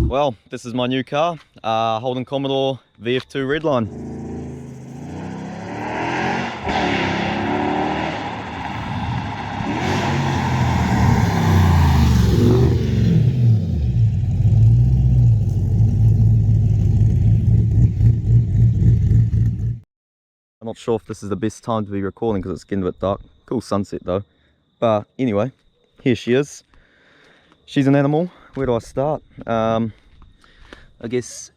Well, this is my new car, Holden Commodore Vf2 Redline. I'm not sure if this is the best time to be recording because it's getting a bit dark. Cool sunset though. But anyway, here she is. She's an animal. Where do I start? I guess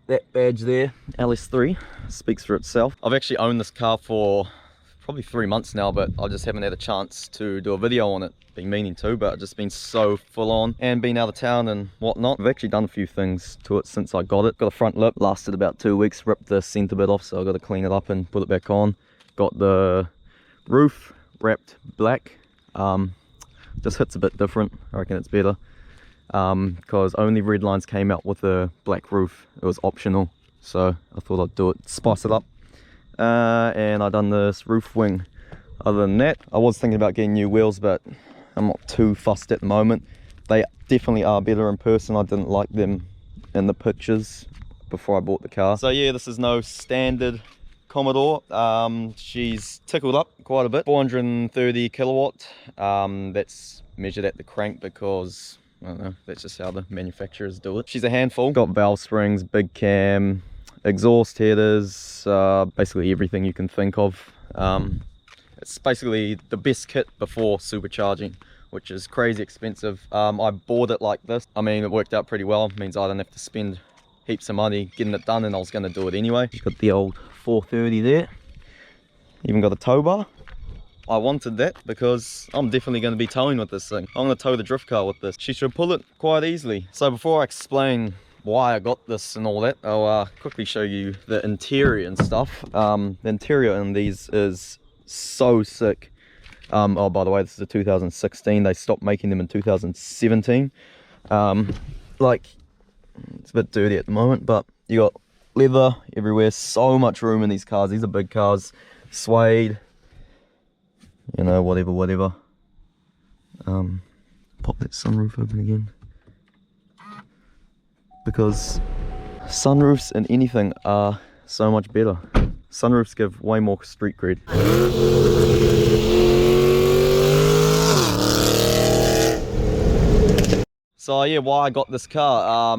that badge there, LS3, speaks for itself. I've actually owned this car for probably 3 months now, but I just haven't had a chance to do a video on it. Been meaning to, but I've just been so full on and been out of town and whatnot. I've actually done a few things to it since I got it. Got a front lip, lasted about 2 weeks, ripped the centre bit off, so I got to clean it up and put it back on. Got the roof wrapped black. Just hits a bit different. I reckon it's better. Because only Redlines came out with a black roof. It was optional, so I thought I'd do it, spice it up. And I done this roof wing. Other than that, I was thinking about getting new wheels, but I'm not too fussed at the moment. They definitely are better in person. I didn't like them in the pictures before I bought the car. So yeah, this is no standard Commodore. She's tickled up quite a bit. 430 kilowatt. That's measured at the crank because I don't know, that's just how the manufacturers do it. She's a handful. Got valve springs, big cam, exhaust headers, basically everything you can think of. It's basically the best kit before supercharging, which is crazy expensive. I bought it like this. I mean, it worked out pretty well. It means I don't have to spend heaps of money getting it done, and I was going to do it anyway. Got the old 430 there. Even got a tow bar. I wanted that because I'm definitely going to be towing with this thing. I'm going to tow the drift car with this. She should pull it quite easily. So before I explain why I got this and all that, I'll quickly show you the interior and stuff. The interior in these is so sick. Oh, by the way, this is a 2016. They stopped making them in 2017. Like, it's a bit dirty at the moment, but you got leather everywhere. So much room in these cars. These are big cars. Suede. You know, whatever. Pop that sunroof open again. Because sunroofs in anything are so much better. Sunroofs give way more street cred. So yeah, why I got this car.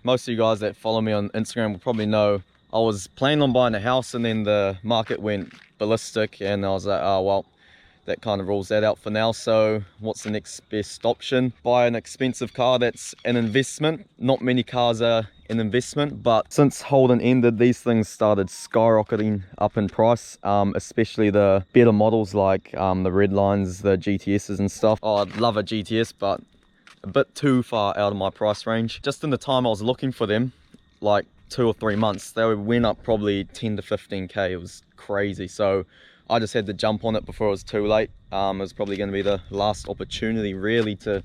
Most of you guys that follow me on Instagram will probably know I was planning on buying a house and then the market went ballistic and I was like, oh well, that kind of rules that out for now. So what's the next best option? Buy an expensive car that's an investment. Not many cars are an investment, but since Holden ended, these things started skyrocketing up in price, especially the better models like the Redlines, the GTSs and stuff. Oh, I'd love a GTS, but a bit too far out of my price range. Just in the time I was looking for them, like 2 or 3 months, they went up probably 10 to 15k. It was crazy. So I just had to jump on it before it was too late. It was probably going to be the last opportunity really to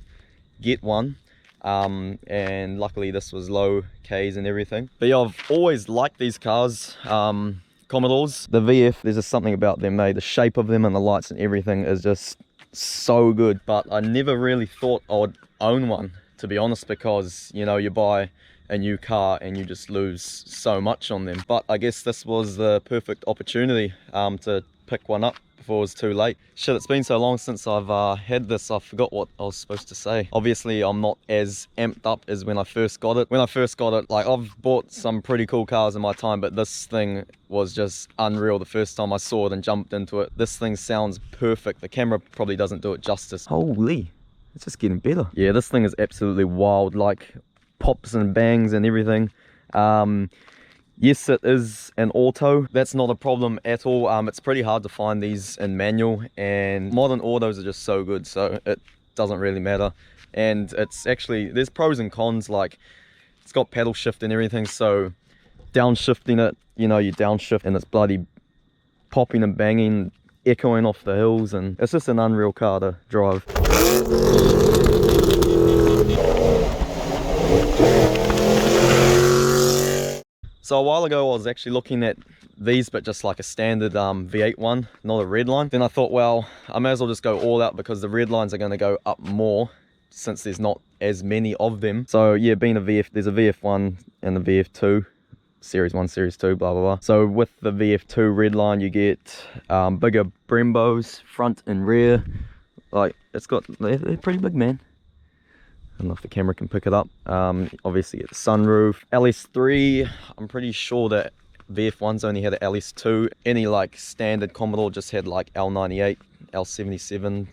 get one. And luckily this was low Ks and everything. But yeah, I've always liked these cars, Commodores. The VF, there's just something about them, the shape of them and the lights and everything is just so good. But I never really thought I would own one, to be honest, because you know, you buy a new car and you just lose so much on them. But I guess this was the perfect opportunity to pick one up before it was too late. Shit, it's been so long since I've had this, I forgot what I was supposed to say. Obviously I'm not as amped up as when I first got it. When I first got it, like, I've bought some pretty cool cars in my time, but this thing was just unreal the first time I saw it and jumped into it. This thing sounds perfect. The camera probably doesn't do it justice. Holy, it's just getting better. Yeah, this thing is absolutely wild, like pops and bangs and everything. Yes, it is an auto. That's not a problem at all. It's pretty hard to find these in manual, and modern autos are just so good, so it doesn't really matter. And it's actually, there's pros and cons, like it's got paddle shift and everything, so downshifting it, you know, you downshift and it's bloody popping and banging, echoing off the hills, and it's just an unreal car to drive. So a while ago I was actually looking at these, but just like a standard V8 one, not a Redline. Then I thought, well, I may as well just go all out because the Redlines are going to go up more since there's not as many of them. So yeah, being a VF, there's a VF1 and the VF2, Series 1, Series 2, blah, blah, blah. So with the VF2 Redline, you get bigger Brembos, front and rear. Like, they're pretty big, man. I don't know if the camera can pick it up. Obviously get the sunroof. LS3, I'm pretty sure that VF1's only had an LS2. Any like standard Commodore just had like L98, L77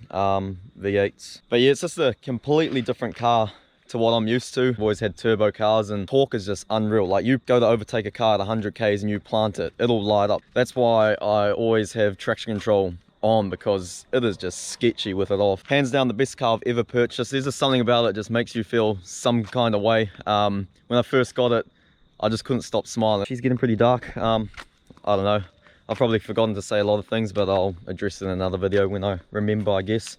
V8s. But yeah, it's just a completely different car to what I'm used to. I've always had turbo cars, and torque is just unreal. Like, you go to overtake a car at 100 k's and you plant it, it'll light up. That's why I always have traction control on, because it is just sketchy with it off. Hands down the best car I've ever purchased. There's just something about it just makes you feel some kind of way. When I first got it, I just couldn't stop smiling. She's getting pretty dark. I don't know, I've probably forgotten to say a lot of things, but I'll address it in another video when I remember, I guess.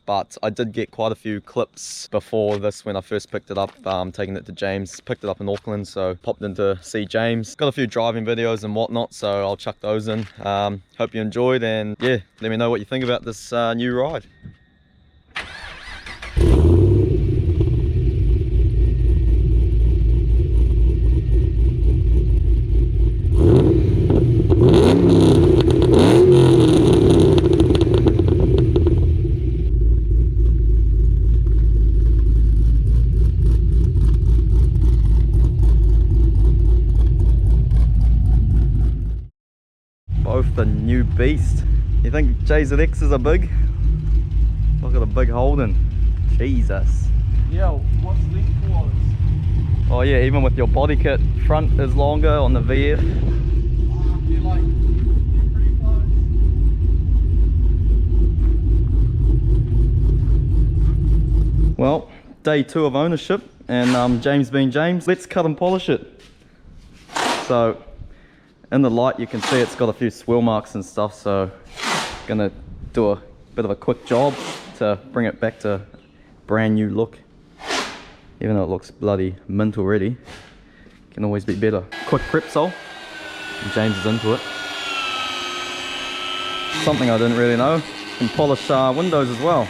But I did get quite a few clips before this when I first picked it up, taking it to James. Picked it up in Auckland, so popped in to see James. Got a few driving videos and whatnot, so I'll chuck those in. Hope you enjoyed, and yeah, let me know what you think about this new ride. Both the new beast. You think JZXs are big? Look at the big Holden. Jesus. Yeah, what's lengthwise? Oh yeah, even with your body kit, front is longer on the VF. They're pretty close. Well, day 2 of ownership, and James being James, let's cut and polish it. So in the light you can see it's got a few swirl marks and stuff, so gonna do a bit of a quick job to bring it back to brand new look. Even though it looks bloody mint already, can always be better. Quick prep sole, and James is into it. Something I didn't really know, can polish windows as well.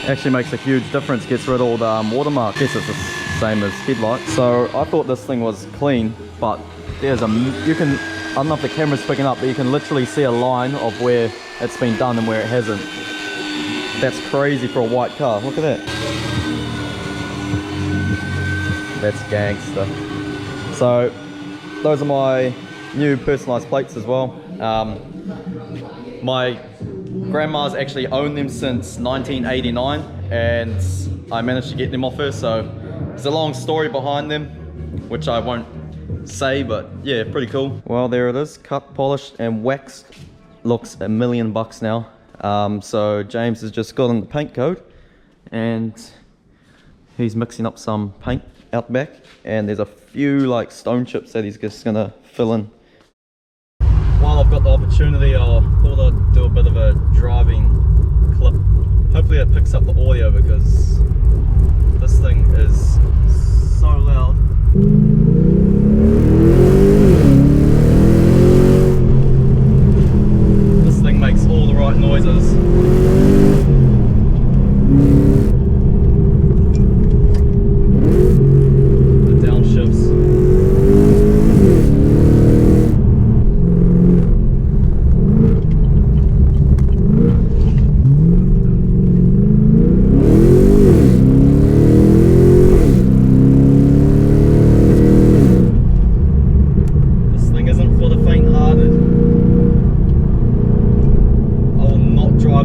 Actually makes a huge difference, gets rid of all the watermarks. I guess it's the same as headlights. So I thought this thing was clean, but there's I don't know if the camera's picking up, but you can literally see a line of where it's been done and where it hasn't. That's crazy for a white car. Look at that. That's gangster. So those are my new personalized plates as well. My grandma's actually owned them since 1989, and I managed to get them off her, so there's a long story behind them, which I won't say, but yeah, pretty cool. Well, there it is, cut, polished and waxed. Looks $1 million now. So James has just got in the paint code, and he's mixing up some paint out back, and there's a few like stone chips that he's just gonna fill in. While I've got the opportunity, I thought I'd do a bit of a driving clip. Hopefully it picks up the audio, because this thing is so loud. This thing makes all the right noises. The downshifts.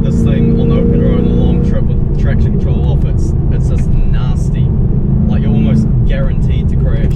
This thing on the open road on a long trip with traction control off, it's just nasty. Like, you're almost guaranteed to crash.